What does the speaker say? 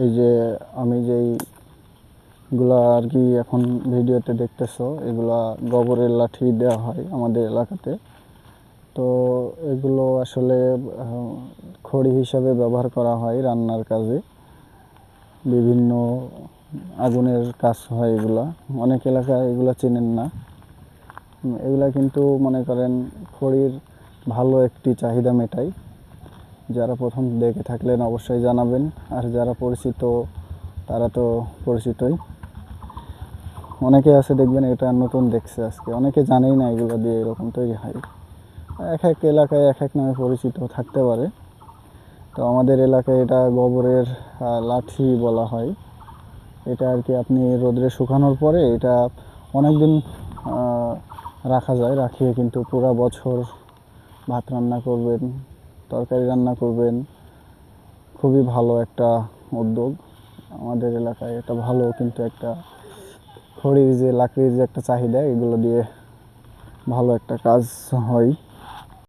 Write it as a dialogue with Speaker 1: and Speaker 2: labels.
Speaker 1: এই যে আমি যেইগুলা আর কি এখন ভিডিওতে দেখতেছো, এগুলা গোবরের লাঠি দেওয়া হয় আমাদের এলাকাতে। তো এগুলো আসলে খড়ি হিসাবে ব্যবহার করা হয় রান্নার কাজে। বিভিন্ন আগুনের কাজ হয় এগুলা। অনেক এলাকায় এগুলা চেনেন না। এগুলা কিন্তু মনে করেন খড়ির ভালো একটি চাহিদা মেটায়। যারা প্রথম দেখে থাকলেন অবশ্যই জানাবেন, আর যারা পরিচিত তারা তো পরিচিতই। অনেকে আছে দেখবেন এটা নতুন দেখছে আজকে, অনেকে জানেই না এগুলো দিয়ে এরকম তৈরি হয়। এক এক এলাকায় এক এক নামে পরিচিত থাকতে পারে। তো আমাদের এলাকায় এটা গোবরের লাঠি বলা হয়। এটা আর কি আপনি রোদ্রে শুকানোর পরে এটা অনেক দিন রাখা যায়। রাখিয়ে কিন্তু পুরা বছর ভাত রান্না করবেন, তরকারি রান্না করবেন। খুবই ভালো একটা উদ্যোগ আমাদের এলাকায়। এটা ভালো কিন্তু একটা খড়ির যে লাকড়ির যে একটা চাহিদা, এগুলো দিয়ে ভালো একটা কাজ হয়।